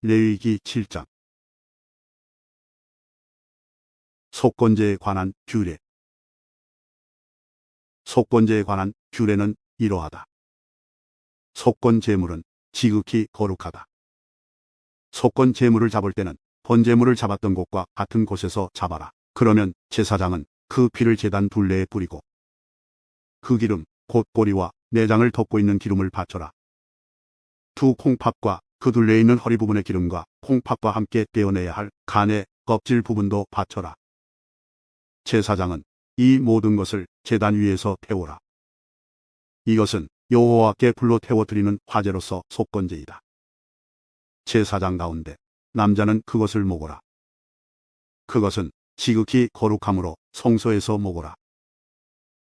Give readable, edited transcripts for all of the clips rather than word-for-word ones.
레위기 7장 속건제에 관한 규례. 속건제에 관한 규례는 이러하다. 속건 제물은 지극히 거룩하다. 속건 제물을 잡을 때는 번제물을 잡았던 곳과 같은 곳에서 잡아라. 그러면 제사장은 그 피를 제단 둘레에 뿌리고 그 기름 곧 꼬리와 내장을 덮고 있는 기름을 바쳐라. 두 콩팥과 그 둘레에 있는 허리 부분의 기름과 콩팥과 함께 떼어내야 할 간의 껍질 부분도 바쳐라. 제사장은 이 모든 것을 제단 위에서 태우라. 이것은 여호와께 불로 태워 드리는 화제로서 속건제이다. 제사장 가운데 남자는 그것을 먹어라. 그것은 지극히 거룩함으로 성소에서 먹어라.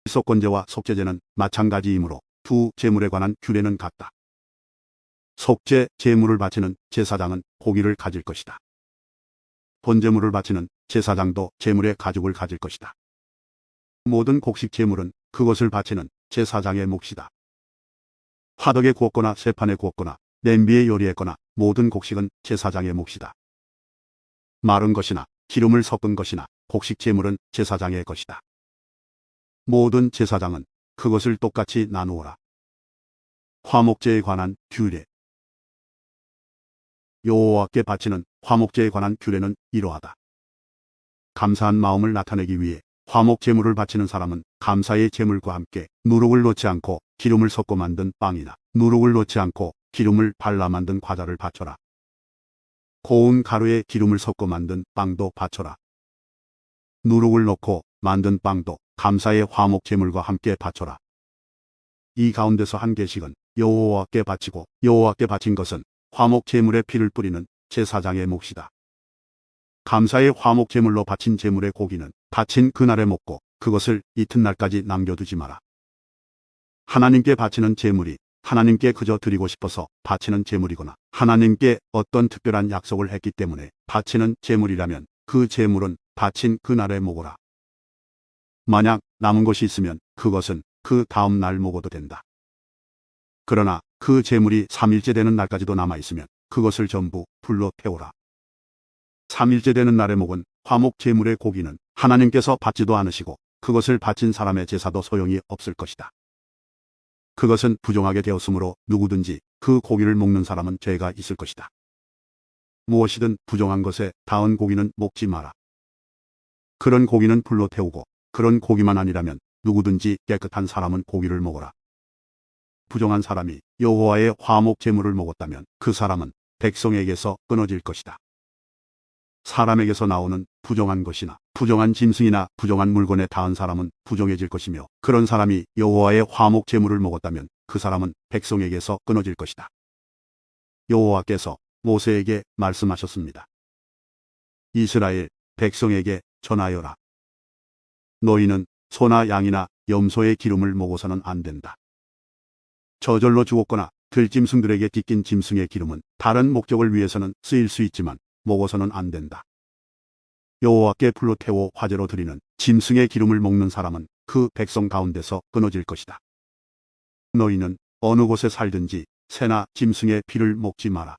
속건제와 속죄제는 마찬가지이므로 두 제물에 관한 규례는 같다. 속죄 제물을 바치는 제사장은 고기를 가질 것이다. 번제물을 바치는 제사장도 제물의 가죽을 가질 것이다. 모든 곡식 제물은 그것을 바치는 제사장의 몫이다. 화덕에 구웠거나 쇠판에 구웠거나 냄비에 요리했거나 모든 곡식은 제사장의 몫이다. 마른 것이나 기름을 섞은 것이나 곡식 제물은 제사장의 것이다. 모든 제사장은 그것을 똑같이 나누어라. 화목제에 관한 규례. 여호와께 바치는 화목제에 관한 규례는 이러하다. 감사한 마음을 나타내기 위해 화목 제물을 바치는 사람은 감사의 제물과 함께 누룩을 넣지 않고 기름을 섞어 만든 빵이나 누룩을 넣지 않고 기름을 발라 만든 과자를 바쳐라. 고운 가루에 기름을 섞어 만든 빵도 바쳐라. 누룩을 넣고 만든 빵도 감사의 화목 제물과 함께 바쳐라. 이 가운데서 한 개씩은 여호와께 바치고 여호와께 바친 것은 화목 제물에 피를 뿌리는 제사장의 몫이다. 감사의 화목 제물로 바친 제물의 고기는 바친 그날에 먹고 그것을 이튿날까지 남겨두지 마라. 하나님께 바치는 제물이 하나님께 그저 드리고 싶어서 바치는 제물이거나 하나님께 어떤 특별한 약속을 했기 때문에 바치는 제물이라면 그 제물은 바친 그날에 먹어라. 만약 남은 것이 있으면 그것은 그 다음 날 먹어도 된다. 그러나 그 제물이 3일째 되는 날까지도 남아있으면 그것을 전부 불로 태우라. 3일째 되는 날에 먹은 화목 제물의 고기는 하나님께서 받지도 않으시고 그것을 바친 사람의 제사도 소용이 없을 것이다. 그것은 부정하게 되었으므로 누구든지 그 고기를 먹는 사람은 죄가 있을 것이다. 무엇이든 부정한 것에 닿은 고기는 먹지 마라. 그런 고기는 불로 태우고 그런 고기만 아니라면 누구든지 깨끗한 사람은 고기를 먹어라. 부정한 사람이 여호와의 화목 제물을 먹었다면 그 사람은 백성에게서 끊어질 것이다. 사람에게서 나오는 부정한 것이나 부정한 짐승이나 부정한 물건에 닿은 사람은 부정해질 것이며 그런 사람이 여호와의 화목 제물을 먹었다면 그 사람은 백성에게서 끊어질 것이다. 여호와께서 모세에게 말씀하셨습니다. 이스라엘 백성에게 전하여라. 너희는 소나 양이나 염소의 기름을 먹어서는 안 된다. 저절로 죽었거나 들짐승들에게 찢긴 짐승의 기름은 다른 목적을 위해서는 쓰일 수 있지만 먹어서는 안 된다. 여호와께 불로 태워 화제로 드리는 짐승의 기름을 먹는 사람은 그 백성 가운데서 끊어질 것이다. 너희는 어느 곳에 살든지 새나 짐승의 피를 먹지 마라.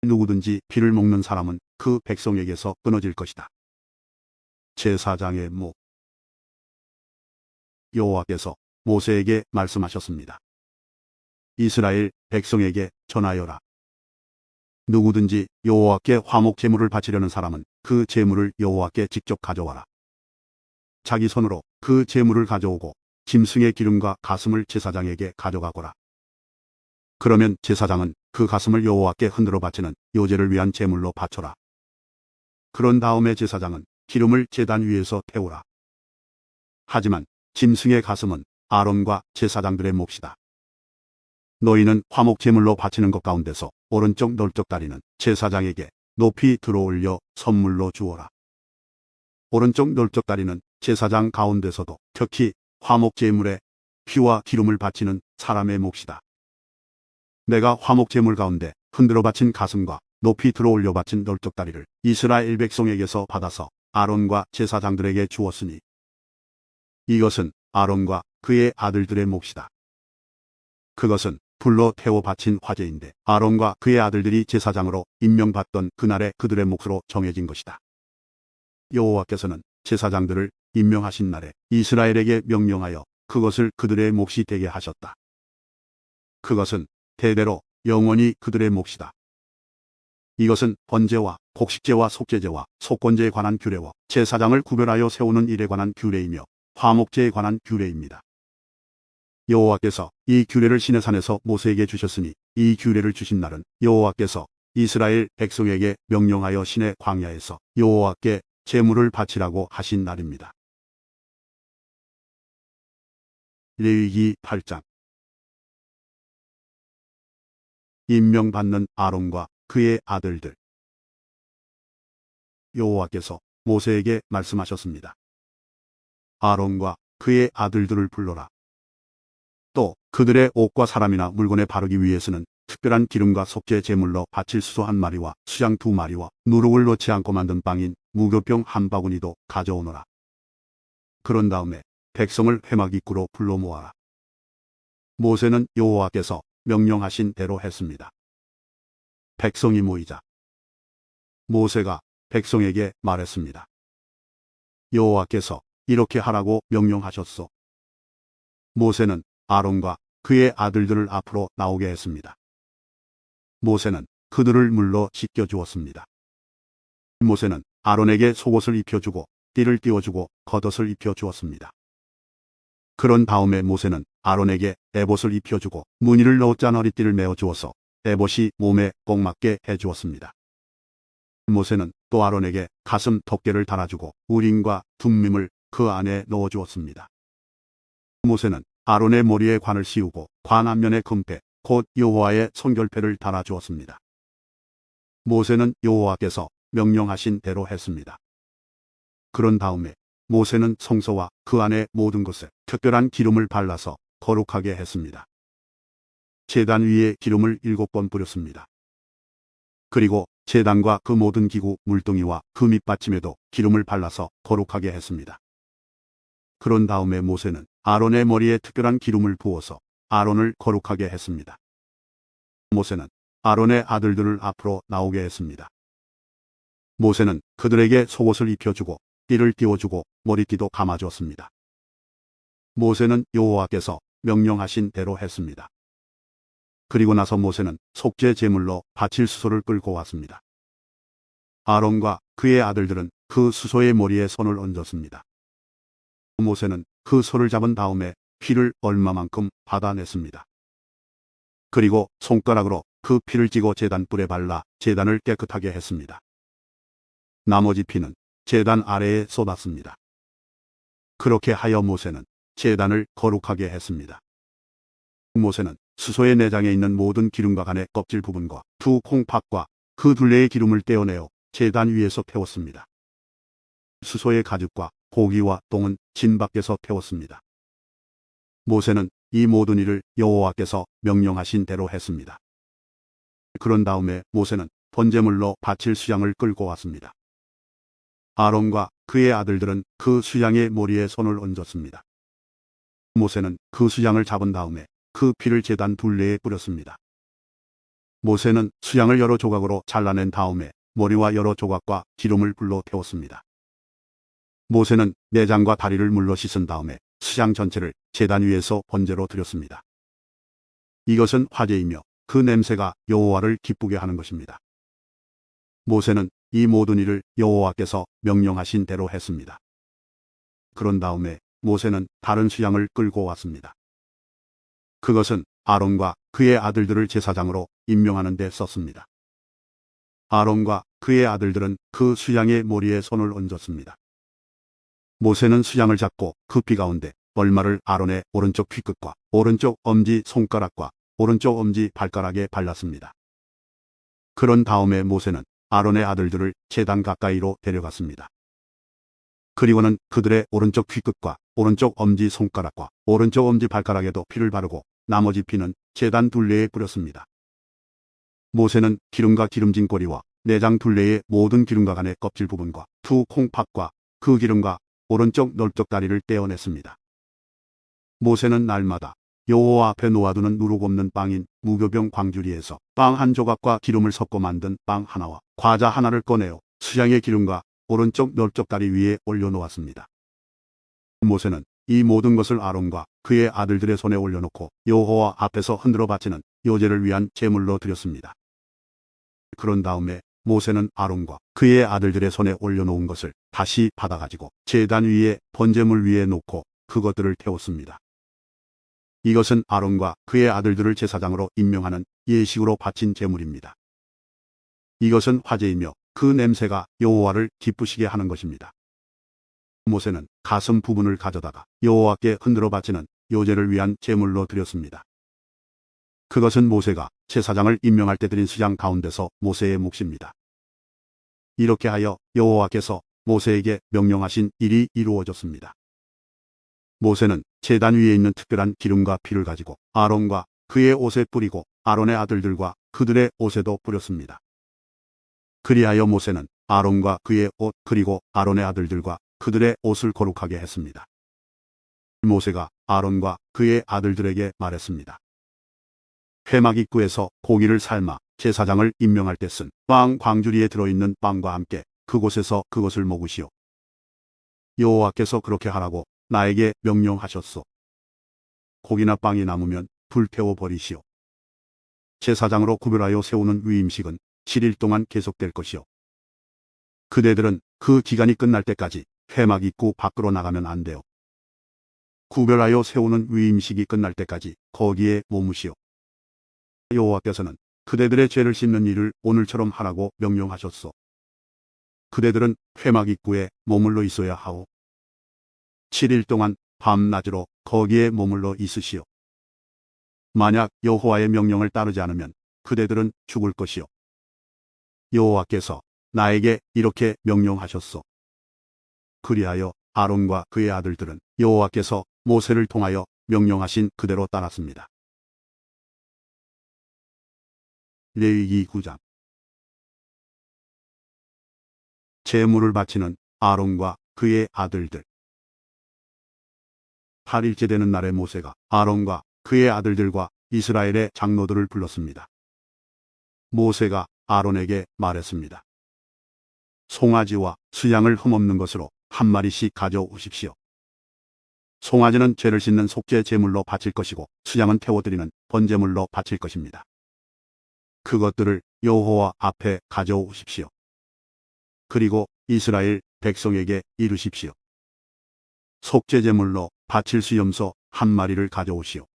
누구든지 피를 먹는 사람은 그 백성에게서 끊어질 것이다. 제사장의 목. 여호와께서 모세에게 말씀하셨습니다. 이스라엘 백성에게 전하여라. 누구든지 여호와께 화목 제물을 바치려는 사람은 그 제물을 여호와께 직접 가져와라. 자기 손으로 그 제물을 가져오고 짐승의 기름과 가슴을 제사장에게 가져가거라. 그러면 제사장은 그 가슴을 여호와께 흔들어 바치는 요제를 위한 제물로 바쳐라. 그런 다음에 제사장은 기름을 제단 위에서 태우라. 하지만 짐승의 가슴은 아론과 제사장들의 몫이다. 너희는 화목 제물로 바치는 것 가운데서 오른쪽 넓적 다리는 제사장에게 높이 들어올려 선물로 주어라. 오른쪽 넓적 다리는 제사장 가운데서도 특히 화목 제물에 피와 기름을 바치는 사람의 몫이다. 내가 화목 제물 가운데 흔들어 바친 가슴과 높이 들어올려 바친 넓적 다리를 이스라엘 백성에게서 받아서 아론과 제사장들에게 주었으니 이것은 아론과 그의 아들들의 몫이다. 그것은 불로 태워 바친 화제인데 아론과 그의 아들들이 제사장으로 임명받던 그날에 그들의 몫으로 정해진 것이다. 여호와께서는 제사장들을 임명하신 날에 이스라엘에게 명령하여 그것을 그들의 몫이 되게 하셨다. 그것은 대대로 영원히 그들의 몫이다. 이것은 번제와 곡식제와 속죄제와 속건제에 관한 규례와 제사장을 구별하여 세우는 일에 관한 규례이며 화목제에 관한 규례입니다. 여호와께서 이 규례를 시내산에서 모세에게 주셨으니 이 규례를 주신 날은 여호와께서 이스라엘 백성에게 명령하여 시내 광야에서 여호와께 제물을 바치라고 하신 날입니다. 레위기 8장. 임명받는 아론과 그의 아들들. 여호와께서 모세에게 말씀하셨습니다. 아론과 그의 아들들을 불러라. 또 그들의 옷과 사람이나 물건에 바르기 위해서는 특별한 기름과 속죄 제물로 바칠 수소 한 마리와 수양 2마리와 누룩을 넣지 않고 만든 빵인 무교병 한 바구니도 가져오너라. 그런 다음에 백성을 회막 입구로 불러 모아라. 모세는 여호와께서 명령하신 대로 했습니다. 백성이 모이자 모세가 백성에게 말했습니다. 여호와께서 이렇게 하라고 명령하셨소. 모세는 아론과 그의 아들들을 앞으로 나오게 했습니다. 모세는 그들을 물러 씻겨주었습니다. 모세는 아론에게 속옷을 입혀주고 띠를 띄워주고 겉옷을 입혀주었습니다. 그런 다음에 모세는 아론에게 에봇을 입혀주고 무늬를 넣어 짠 허리띠를 메어주어서 에봇이 몸에 꼭 맞게 해주었습니다. 모세는 또 아론에게 가슴 덮개를 달아주고 우림과 둠밈을 그 안에 넣어주었습니다. 모세는 아론의 머리에 관을 씌우고 관 앞면에 금패 곧 여호와의 성결패를 달아주었습니다. 모세는 여호와께서 명령하신 대로 했습니다. 그런 다음에 모세는 성소와 그 안의 모든 것에 특별한 기름을 발라서 거룩하게 했습니다. 제단 위에 기름을 7번 뿌렸습니다. 그리고 제단과 그 모든 기구 물동이와 그 밑받침에도 기름을 발라서 거룩하게 했습니다. 그런 다음에 모세는 아론의 머리에 특별한 기름을 부어서 아론을 거룩하게 했습니다. 모세는 아론의 아들들을 앞으로 나오게 했습니다. 모세는 그들에게 속옷을 입혀주고 띠를 띄워주고 머리띠도 감아주었습니다. 모세는 여호와께서 명령하신 대로 했습니다. 그리고 나서 모세는 속죄 제물로 바칠 수소를 끌고 왔습니다. 아론과 그의 아들들은 그 수소의 머리에 손을 얹었습니다. 모세는 그 소를 잡은 다음에 피를 얼마만큼 받아냈습니다. 그리고 손가락으로 그 피를 찌고 제단 뿔에 발라 제단을 깨끗하게 했습니다. 나머지 피는 제단 아래에 쏟았습니다. 그렇게 하여 모세는 제단을 거룩하게 했습니다. 모세는 수소의 내장에 있는 모든 기름과 간의 껍질 부분과 두 콩팥과 그 둘레의 기름을 떼어내어 제단 위에서 태웠습니다. 수소의 가죽과 고기와 똥은 진 밖에서 태웠습니다. 모세는 이 모든 일을 여호와께서 명령하신 대로 했습니다. 그런 다음에 모세는 번제물로 바칠 수양을 끌고 왔습니다. 아론과 그의 아들들은 그 수양의 머리에 손을 얹었습니다. 모세는 그 수양을 잡은 다음에 그 피를 제단 둘레에 뿌렸습니다. 모세는 수양을 여러 조각으로 잘라낸 다음에 머리와 여러 조각과 기름을 불로 태웠습니다. 모세는 내장과 다리를 물로 씻은 다음에 수양 전체를 제단 위에서 번제로 드렸습니다. 이것은 화제이며 그 냄새가 여호와를 기쁘게 하는 것입니다. 모세는 이 모든 일을 여호와께서 명령하신 대로 했습니다. 그런 다음에 모세는 다른 수양을 끌고 왔습니다. 그것은 아론과 그의 아들들을 제사장으로 임명하는 데 썼습니다. 아론과 그의 아들들은 그 수양의 머리에 손을 얹었습니다. 모세는 수양을 잡고 그 피 가운데 얼마를 아론의 오른쪽 홭끝과 오른쪽 엄지 손가락과 오른쪽 엄지 발가락에 발랐습니다. 그런 다음에 모세는 아론의 아들들을 제단 가까이로 데려갔습니다. 그리고는 그들의 오른쪽 홭끝과 오른쪽 엄지 손가락과 오른쪽 엄지 발가락에도 피를 바르고 나머지 피는 제단 둘레에 뿌렸습니다. 모세는 기름과 기름진 꼬리와 내장 둘레의 모든 기름과 간의 껍질 부분과 두 콩팥과 그 기름과 오른쪽 넓적 다리를 떼어냈습니다. 모세는 날마다 여호와 앞에 놓아두는 누룩 없는 빵인 무교병 광주리에서 빵 한 조각과 기름을 섞어 만든 빵 하나와 과자 하나를 꺼내어 수양의 기름과 오른쪽 넓적다리 위에 올려놓았습니다. 모세는 이 모든 것을 아론과 그의 아들들의 손에 올려놓고 여호와 앞에서 흔들어 바치는 요제를 위한 제물로 드렸습니다. 그런 다음에 모세는 아론과 그의 아들들의 손에 올려놓은 것을 다시 받아가지고 제단 위에 번제물 위에 놓고 그것들을 태웠습니다. 이것은 아론과 그의 아들들을 제사장으로 임명하는 예식으로 바친 제물입니다. 이것은 화제이며 그 냄새가 여호와를 기쁘시게 하는 것입니다. 모세는 가슴 부분을 가져다가 여호와께 흔들어 바치는 요제를 위한 제물로 드렸습니다. 그것은 모세가 제사장을 임명할 때 드린 수양 가운데서 모세의 몫입니다. 이렇게 하여 여호와께서 모세에게 명령하신 일이 이루어졌습니다. 모세는 제단 위에 있는 특별한 기름과 피를 가지고 아론과 그의 옷에 뿌리고 아론의 아들들과 그들의 옷에도 뿌렸습니다. 그리하여 모세는 아론과 그의 옷 그리고 아론의 아들들과 그들의 옷을 거룩하게 했습니다. 모세가 아론과 그의 아들들에게 말했습니다. 회막 입구에서 고기를 삶아 제사장을 임명할 때 쓴 빵 광주리에 들어있는 빵과 함께 그곳에서 그것을 먹으시오. 여호와께서 그렇게 하라고 나에게 명령하셨소. 고기나 빵이 남으면 불태워 버리시오. 제사장으로 구별하여 세우는 위임식은 7일 동안 계속될 것이오. 그대들은 그 기간이 끝날 때까지 회막 입구 밖으로 나가면 안 돼요. 구별하여 세우는 위임식이 끝날 때까지 거기에 머무시오. 여호와께서는 그대들의 죄를 씻는 일을 오늘처럼 하라고 명령하셨소. 그대들은 회막 입구에 머물러 있어야 하오. 7일 동안 밤낮으로 거기에 머물러 있으시오. 만약 여호와의 명령을 따르지 않으면 그대들은 죽을 것이오. 여호와께서 나에게 이렇게 명령하셨소. 그리하여 아론과 그의 아들들은 여호와께서 모세를 통하여 명령하신 그대로 따랐습니다. 레위기 9장. 제물을 바치는 아론과 그의 아들들. 8일째 되는 날에 모세가 아론과 그의 아들들과 이스라엘의 장로들을 불렀습니다. 모세가 아론에게 말했습니다. 송아지와 수양을 흠없는 것으로 한 마리씩 가져오십시오. 송아지는 죄를 씻는 속죄 제물로 바칠 것이고 수양은 태워드리는 번제물로 바칠 것입니다. 그것들을 여호와 앞에 가져오십시오. 그리고 이스라엘 백성에게 이르십시오. 속죄 제물로 바칠 수염소 한 마리를 가져오시오.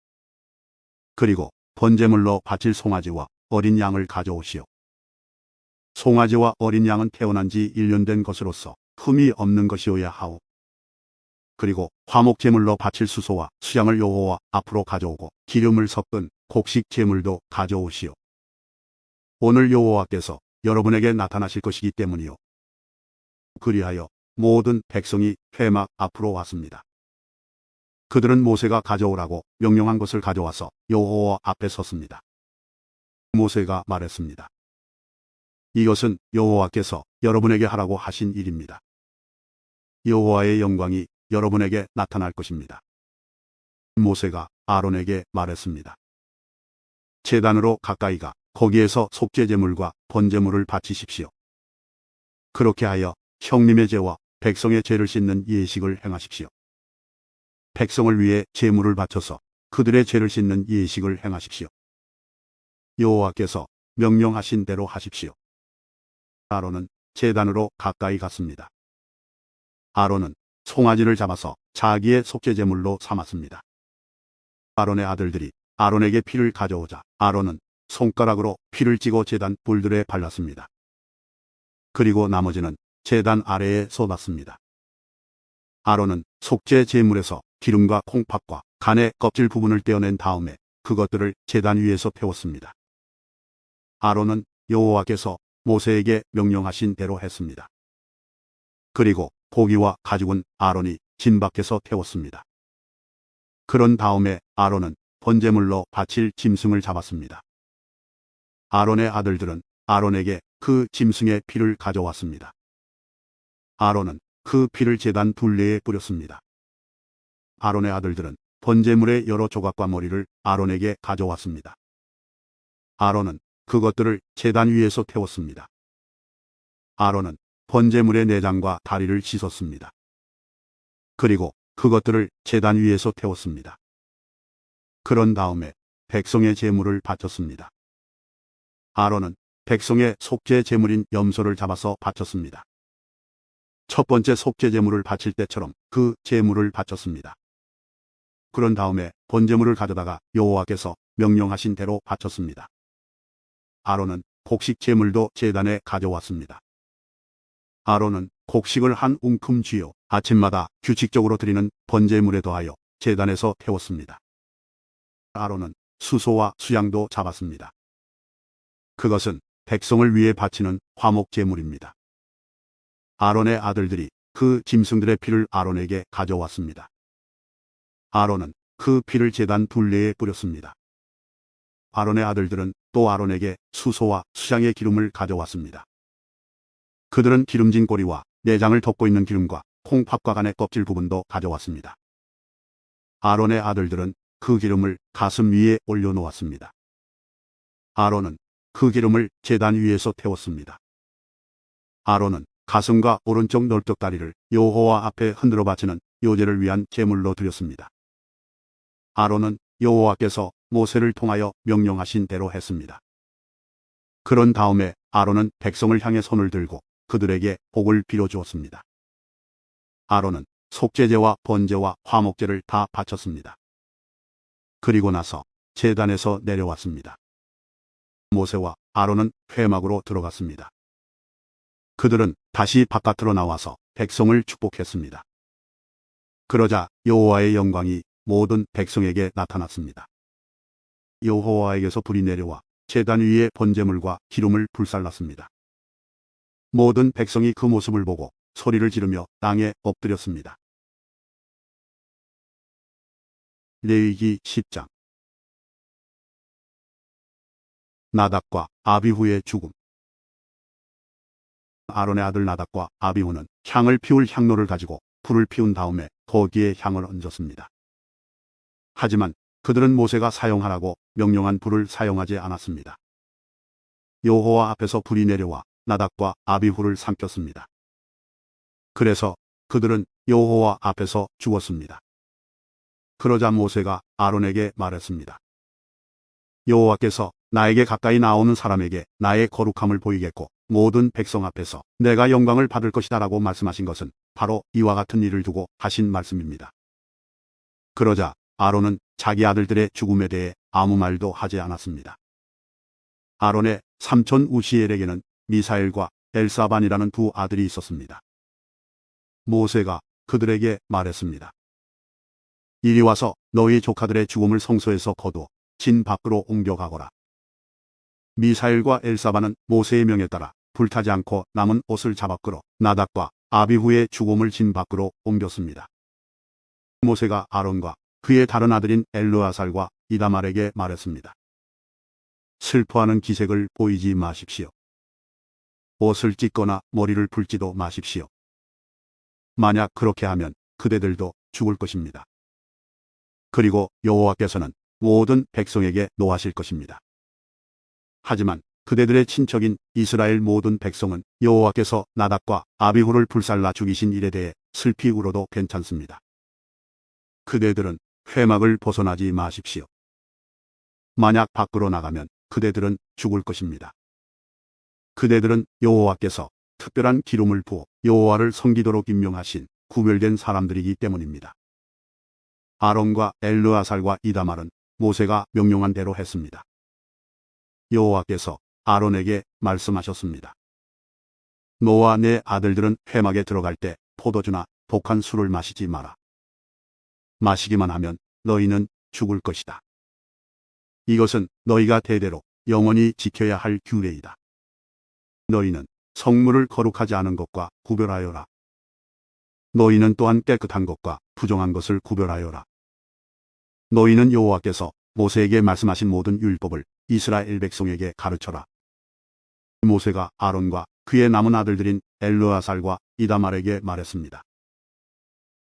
그리고 번제물로 바칠 송아지와 어린 양을 가져오시오. 송아지와 어린 양은 태어난 지 1년 된 것으로서 흠이 없는 것이어야 하오. 그리고 화목 제물로 바칠 수소와 수양을 여호와 앞으로 가져오고 기름을 섞은 곡식 제물도 가져오시오. 오늘 여호와께서 여러분에게 나타나실 것이기 때문이요. 그리하여 모든 백성이 회막 앞으로 왔습니다. 그들은 모세가 가져오라고 명령한 것을 가져와서 여호와 앞에 섰습니다. 모세가 말했습니다. 이것은 여호와께서 여러분에게 하라고 하신 일입니다. 여호와의 영광이 여러분에게 나타날 것입니다. 모세가 아론에게 말했습니다. 제단으로 가까이 가 거기에서 속죄제물과 번제물을 바치십시오. 그렇게 하여 형님의 죄와 백성의 죄를 씻는 예식을 행하십시오. 백성을 위해 제물을 바쳐서 그들의 죄를 씻는 예식을 행하십시오. 여호와께서 명령하신 대로 하십시오. 아론은 제단으로 가까이 갔습니다. 아론은 송아지를 잡아서 자기의 속죄제물로 삼았습니다. 아론의 아들들이 아론에게 피를 가져오자 아론은 손가락으로 피를 찌고 제단 뿔들에 발랐습니다. 그리고 나머지는 제단 아래에 쏟았습니다. 아론은 속죄 제물에서 기름과 콩팥과 간의 껍질 부분을 떼어낸 다음에 그것들을 제단 위에서 태웠습니다. 아론은 여호와께서 모세에게 명령하신 대로 했습니다. 그리고 고기와 가죽은 아론이 진 밖에서 태웠습니다. 그런 다음에 아론은 번제물로 바칠 짐승을 잡았습니다. 아론의 아들들은 아론에게 그 짐승의 피를 가져왔습니다. 아론은 그 피를 제단 둘레에 뿌렸습니다. 아론의 아들들은 번제물의 여러 조각과 머리를 아론에게 가져왔습니다. 아론은 그것들을 제단 위에서 태웠습니다. 아론은 번제물의 내장과 다리를 씻었습니다. 그리고 그것들을 제단 위에서 태웠습니다. 그런 다음에 백성의 제물을 바쳤습니다. 아론은 백성의 속죄 제물인 염소를 잡아서 바쳤습니다. 첫 번째 속죄 제물을 바칠 때처럼 그 제물을 바쳤습니다. 그런 다음에 번제물을 가져다가 여호와께서 명령하신 대로 바쳤습니다. 아론은 곡식 제물도 제단에 가져왔습니다. 아론은 곡식을 한 웅큼 쥐어 아침마다 규칙적으로 드리는 번제물에 더하여 제단에서 태웠습니다. 아론은 수소와 수양도 잡았습니다. 그것은 백성을 위해 바치는 화목 제물입니다. 아론의 아들들이 그 짐승들의 피를 아론에게 가져왔습니다. 아론은 그 피를 제단 둘레에 뿌렸습니다. 아론의 아들들은 또 아론에게 수소와 수양의 기름을 가져왔습니다. 그들은 기름진 꼬리와 내장을 덮고 있는 기름과 콩팥과 간의 껍질 부분도 가져왔습니다. 아론의 아들들은 그 기름을 가슴 위에 올려놓았습니다. 아론은 그 기름을 제단 위에서 태웠습니다. 아론은 가슴과 오른쪽 넓적다리를 여호와 앞에 흔들어 바치는 요제를 위한 제물로 드렸습니다. 아론은 여호와께서 모세를 통하여 명령하신 대로 했습니다. 그런 다음에 아론은 백성을 향해 손을 들고 그들에게 복을 빌어주었습니다. 아론은 속죄제와 번제와 화목제를 다 바쳤습니다. 그리고 나서 제단에서 내려왔습니다. 모세와 아론은 회막으로 들어갔습니다. 그들은 다시 바깥으로 나와서 백성을 축복했습니다. 그러자 여호와의 영광이 모든 백성에게 나타났습니다. 여호와에게서 불이 내려와 제단 위에 번제물과 기름을 불살랐습니다. 모든 백성이 그 모습을 보고 소리를 지르며 땅에 엎드렸습니다. 레위기 10장. 나답과 아비후의 죽음. 아론의 아들 나답과 아비후는 향을 피울 향로를 가지고 불을 피운 다음에 거기에 향을 얹었습니다. 하지만 그들은 모세가 사용하라고 명령한 불을 사용하지 않았습니다. 여호와 앞에서 불이 내려와 나답과 아비후를 삼켰습니다. 그래서 그들은 여호와 앞에서 죽었습니다. 그러자 모세가 아론에게 말했습니다. 여호와께서 나에게 가까이 나오는 사람에게 나의 거룩함을 보이겠고 모든 백성 앞에서 내가 영광을 받을 것이다라고 말씀하신 것은 바로 이와 같은 일을 두고 하신 말씀입니다. 그러자 아론은 자기 아들들의 죽음에 대해 아무 말도 하지 않았습니다. 아론의 삼촌 우시엘에게는 미사엘과 엘사반이라는 두 아들이 있었습니다. 모세가 그들에게 말했습니다. 이리 와서 너희 조카들의 죽음을 성소에서 거두어 진 밖으로 옮겨가거라. 미사엘과 엘사반은 모세의 명에 따라 불타지 않고 남은 옷을 잡아 끌어 나답과 아비후의 죽음을 진 밖으로 옮겼습니다. 모세가 아론과 그의 다른 아들인 엘르아살과 이다말에게 말했습니다. 슬퍼하는 기색을 보이지 마십시오. 옷을 찢거나 머리를 풀지도 마십시오. 만약 그렇게 하면 그대들도 죽을 것입니다. 그리고 여호와께서는 모든 백성에게 노하실 것입니다. 하지만 그대들의 친척인 이스라엘 모든 백성은 여호와께서 나답과 아비후를 불살라 죽이신 일에 대해 슬피 울어도 괜찮습니다. 그대들은 회막을 벗어나지 마십시오. 만약 밖으로 나가면 그대들은 죽을 것입니다. 그대들은 여호와께서 특별한 기름을 부어 여호와를 섬기도록 임명하신 구별된 사람들이기 때문입니다. 아론과 엘르아살과 이다말은 모세가 명령한 대로 했습니다. 여호와께서 아론에게 말씀하셨습니다. 너와 내 아들들은 회막에 들어갈 때 포도주나 독한 술을 마시지 마라. 마시기만 하면 너희는 죽을 것이다. 이것은 너희가 대대로 영원히 지켜야 할 규례이다. 너희는 성물을 거룩하지 않은 것과 구별하여라. 너희는 또한 깨끗한 것과 부정한 것을 구별하여라. 너희는 여호와께서 모세에게 말씀하신 모든 율법을 이스라엘 백성에게 가르쳐라. 모세가 아론과 그의 남은 아들들인 엘르아살과 이다말에게 말했습니다.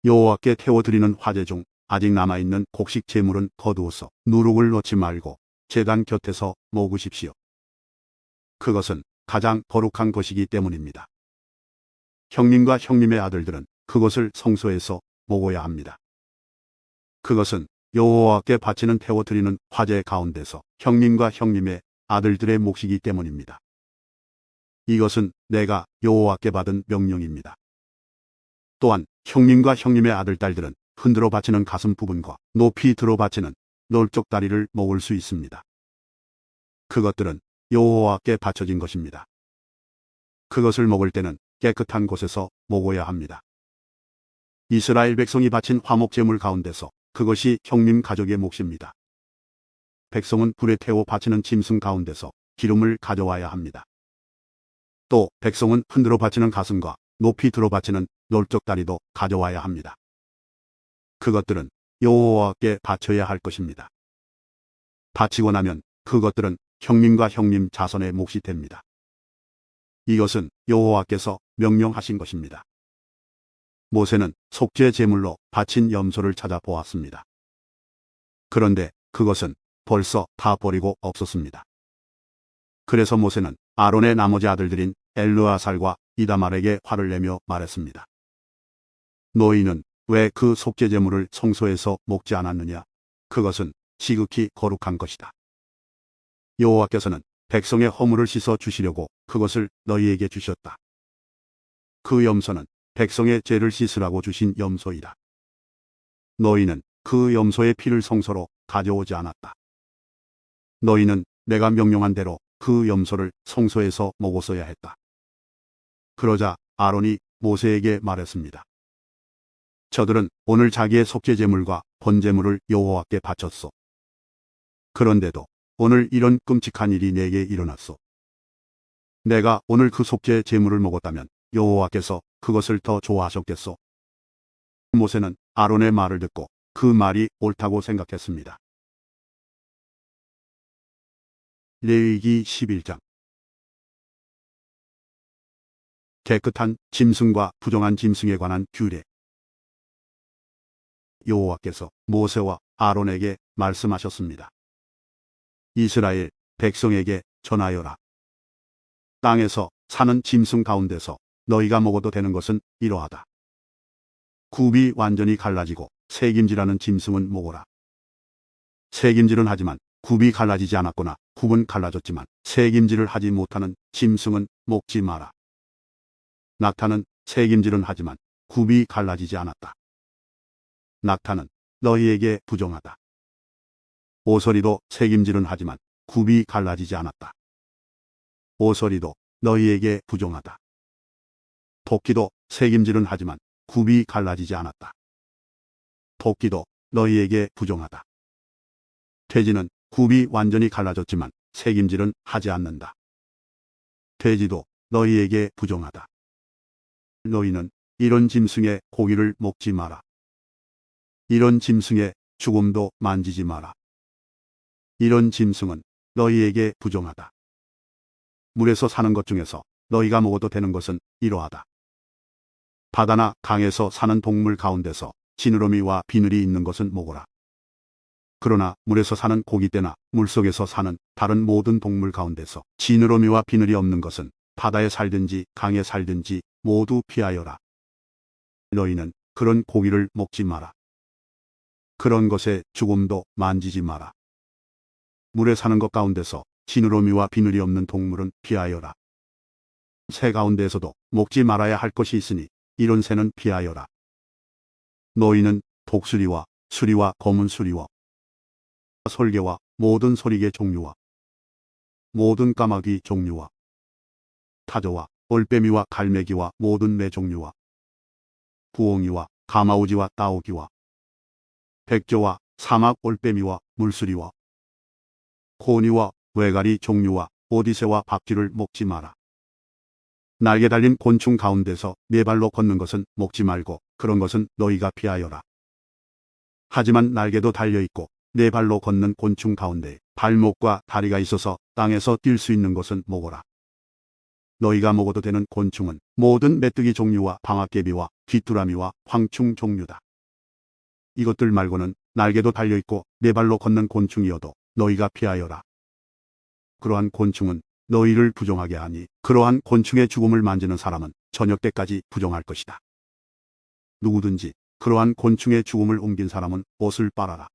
여호와께 태워드리는 화제 중 아직 남아있는 곡식 제물은 거두어서 누룩을 놓지 말고 제단 곁에서 먹으십시오. 그것은 가장 거룩한 것이기 때문입니다. 형님과 형님의 아들들은 그것을 성소에서 먹어야 합니다. 그것은 여호와께 바치는 태워드리는 화제 가운데서 형님과 형님의 아들들의 몫이기 때문입니다. 이것은 내가 여호와께 받은 명령입니다. 또한 형님과 형님의 아들딸들은 흔들어 바치는 가슴 부분과 높이 들어 바치는 넓적 다리를 먹을 수 있습니다. 그것들은 여호와께 바쳐진 것입니다. 그것을 먹을 때는 깨끗한 곳에서 먹어야 합니다. 이스라엘 백성이 바친 화목 제물 가운데서 그것이 형님 가족의 몫입니다. 백성은 불에 태워 바치는 짐승 가운데서 기름을 가져와야 합니다. 또 백성은 흔들어 바치는 가슴과 높이 들어 바치는 넓적 다리도 가져와야 합니다. 그것들은 여호와께 바쳐야 할 것입니다. 바치고 나면 그것들은 형님과 형님 자손의 몫이 됩니다. 이것은 여호와께서 명령하신 것입니다. 모세는 속죄 제물로 바친 염소를 찾아보았습니다. 그런데 그것은 벌써 다 버리고 없었습니다. 그래서 모세는 아론의 나머지 아들들인 엘르아살과 이다말에게 화를 내며 말했습니다. 너희는 왜 그 속죄 제물을 성소에서 먹지 않았느냐? 그것은 지극히 거룩한 것이다. 여호와께서는 백성의 허물을 씻어 주시려고 그것을 너희에게 주셨다. 그 염소는 백성의 죄를 씻으라고 주신 염소이다. 너희는 그 염소의 피를 성소로 가져오지 않았다. 너희는 내가 명령한 대로 그 염소를 성소에서 먹었어야 했다. 그러자 아론이 모세에게 말했습니다. 저들은 오늘 자기의 속죄 제물과 번제물을 여호와께 바쳤소. 그런데도 오늘 이런 끔찍한 일이 내게 일어났소. 내가 오늘 그 속죄 제물을 먹었다면 여호와께서 그것을 더 좋아하셨겠소. 모세는 아론의 말을 듣고 그 말이 옳다고 생각했습니다. 레위기 11장. 깨끗한 짐승과 부정한 짐승에 관한 규례. 여호와께서 모세와 아론에게 말씀하셨습니다. 이스라엘 백성에게 전하여라. 땅에서 사는 짐승 가운데서 너희가 먹어도 되는 것은 이러하다. 굽이 완전히 갈라지고 새김질하는 짐승은 먹어라. 새김질은 하지만 굽이 갈라지지 않았거나 굽은 갈라졌지만 새김질을 하지 못하는 짐승은 먹지 마라. 낙타는 새김질은 하지만 굽이 갈라지지 않았다. 낙타는 너희에게 부정하다. 오소리도 새김질은 하지만 굽이 갈라지지 않았다. 오소리도 너희에게 부정하다. 토끼도 새김질은 하지만 굽이 갈라지지 않았다. 토끼도 너희에게 부정하다. 돼지는 굽이 완전히 갈라졌지만 새김질은 하지 않는다. 돼지도 너희에게 부정하다. 너희는 이런 짐승의 고기를 먹지 마라. 이런 짐승의 죽음도 만지지 마라. 이런 짐승은 너희에게 부정하다. 물에서 사는 것 중에서 너희가 먹어도 되는 것은 이러하다. 바다나 강에서 사는 동물 가운데서 지느러미와 비늘이 있는 것은 먹어라. 그러나 물에서 사는 고기떼나 물속에서 사는 다른 모든 동물 가운데서 지느러미와 비늘이 없는 것은 바다에 살든지 강에 살든지 모두 피하여라. 너희는 그런 고기를 먹지 마라. 그런 것의 죽음도 만지지 마라. 물에 사는 것 가운데서 지느러미와 비늘이 없는 동물은 피하여라. 새 가운데에서도 먹지 말아야 할 것이 있으니 이런 새는 피하여라. 너희는 독수리와 수리와 검은 수리와 솔개와 모든 소리개 종류와 모든 까마귀 종류와 타조와 올빼미와 갈매기와 모든 매 종류와 부엉이와 가마우지와 따오기와 백조와 사막 올빼미와 물수리와 고니와 외가리 종류와 오디새와 박쥐를 먹지 마라. 날개 달린 곤충 가운데서 네 발로 걷는 것은 먹지 말고 그런 것은 너희가 피하여라. 하지만 날개도 달려있고 네 발로 걷는 곤충 가운데 발목과 다리가 있어서 땅에서 뛸 수 있는 것은 먹어라. 너희가 먹어도 되는 곤충은 모든 메뚜기 종류와 방아깨비와 귀뚜라미와 황충 종류다. 이것들 말고는 날개도 달려있고 네 발로 걷는 곤충이어도 너희가 피하여라. 그러한 곤충은 너희를 부정하게 하니 그러한 곤충의 죽음을 만지는 사람은 저녁 때까지 부정할 것이다. 누구든지 그러한 곤충의 죽음을 옮긴 사람은 옷을 빨아라.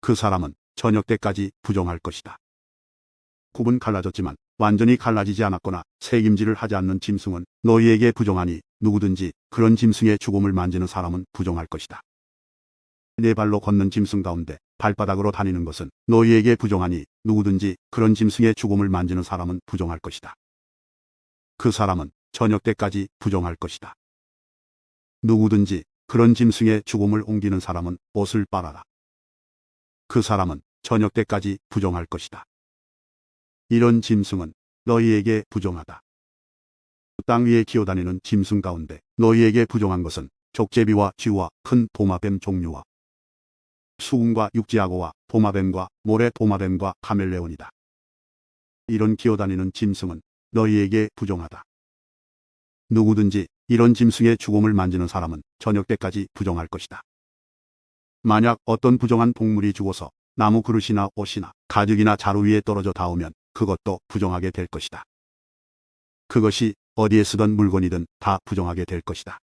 그 사람은 저녁 때까지 부정할 것이다. 굽은 갈라졌지만 완전히 갈라지지 않았거나 새김질을 하지 않는 짐승은 너희에게 부정하니 누구든지 그런 짐승의 죽음을 만지는 사람은 부정할 것이다. 네 발로 걷는 짐승 가운데 발바닥으로 다니는 것은 너희에게 부정하니 누구든지 그런 짐승의 죽음을 만지는 사람은 부정할 것이다. 그 사람은 저녁 때까지 부정할 것이다. 누구든지 그런 짐승의 죽음을 옮기는 사람은 옷을 빨아라. 그 사람은 저녁 때까지 부정할 것이다. 이런 짐승은 너희에게 부정하다. 땅 위에 기어다니는 짐승 가운데 너희에게 부정한 것은 족제비와 쥐와 큰 도마뱀 종류와 수군과 육지악어와 도마뱀과 모래 도마뱀과 카멜레온이다. 이런 기어다니는 짐승은 너희에게 부정하다. 누구든지 이런 짐승의 죽음을 만지는 사람은 저녁 때까지 부정할 것이다. 만약 어떤 부정한 동물이 죽어서 나무 그릇이나 옷이나 가죽이나 자루 위에 떨어져 닿으면 그것도 부정하게 될 것이다. 그것이 어디에 쓰던 물건이든 다 부정하게 될 것이다.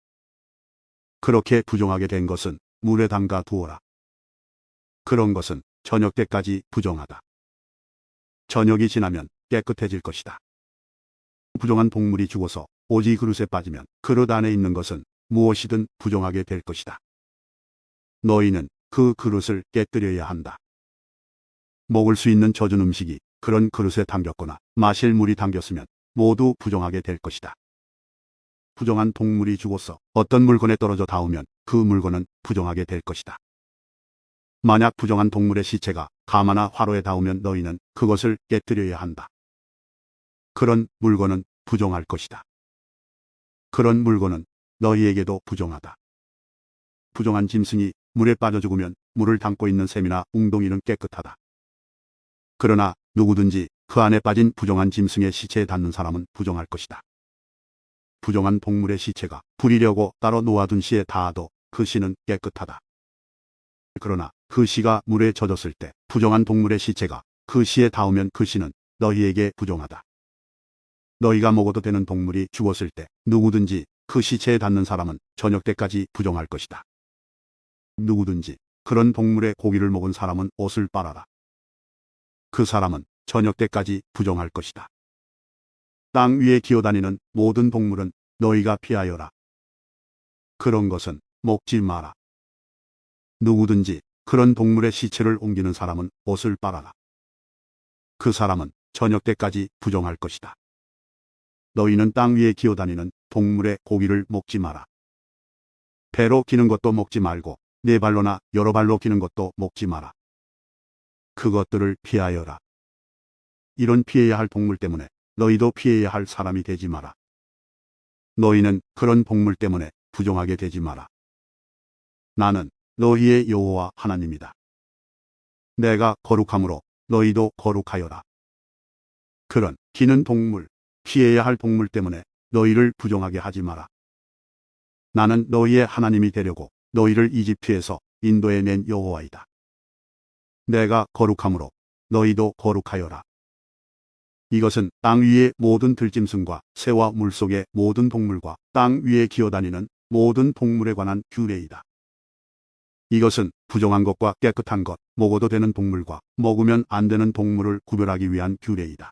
그렇게 부정하게 된 것은 물에 담가 두어라. 그런 것은 저녁 때까지 부정하다. 저녁이 지나면 깨끗해질 것이다. 부정한 동물이 죽어서 오지 그릇에 빠지면 그릇 안에 있는 것은 무엇이든 부정하게 될 것이다. 너희는 그 그릇을 깨뜨려야 한다. 먹을 수 있는 젖은 음식이 그런 그릇에 담겼거나 마실 물이 담겼으면 모두 부정하게 될 것이다. 부정한 동물이 죽어서 어떤 물건에 떨어져 닿으면 그 물건은 부정하게 될 것이다. 만약 부정한 동물의 시체가 가마나 화로에 닿으면 너희는 그것을 깨뜨려야 한다. 그런 물건은 부정할 것이다. 그런 물건은 너희에게도 부정하다. 부정한 짐승이 물에 빠져 죽으면 물을 담고 있는 샘이나 웅덩이는 깨끗하다. 그러나 누구든지 그 안에 빠진 부정한 짐승의 시체에 닿는 사람은 부정할 것이다. 부정한 동물의 시체가 부리려고 따로 놓아둔 시에 닿아도 그 시는 깨끗하다. 그러나 그 시가 물에 젖었을 때 부정한 동물의 시체가 그 시에 닿으면 그 시는 너희에게 부정하다. 너희가 먹어도 되는 동물이 죽었을 때 누구든지 그 시체에 닿는 사람은 저녁 때까지 부정할 것이다. 누구든지 그런 동물의 고기를 먹은 사람은 옷을 빨아라. 그 사람은 저녁 때까지 부정할 것이다. 땅 위에 기어다니는 모든 동물은 너희가 피하여라. 그런 것은 먹지 마라. 누구든지 그런 동물의 시체를 옮기는 사람은 옷을 빨아라. 그 사람은 저녁 때까지 부정할 것이다. 너희는 땅 위에 기어다니는 동물의 고기를 먹지 마라. 배로 기는 것도 먹지 말고 네 발로나 여러 발로 기는 것도 먹지 마라. 그것들을 피하여라. 이런 피해야 할 동물 때문에 너희도 피해야 할 사람이 되지 마라. 너희는 그런 동물 때문에 부정하게 되지 마라. 나는 너희의 여호와 하나님이다. 내가 거룩함으로 너희도 거룩하여라. 그런 기는 동물, 피해야 할 동물 때문에 너희를 부정하게 하지 마라. 나는 너희의 하나님이 되려고 너희를 이집트에서 인도해 낸 여호와이다. 내가 거룩함으로 너희도 거룩하여라. 이것은 땅 위의 모든 들짐승과 새와 물속의 모든 동물과 땅 위에 기어다니는 모든 동물에 관한 규례이다. 이것은 부정한 것과 깨끗한 것, 먹어도 되는 동물과 먹으면 안 되는 동물을 구별하기 위한 규례이다.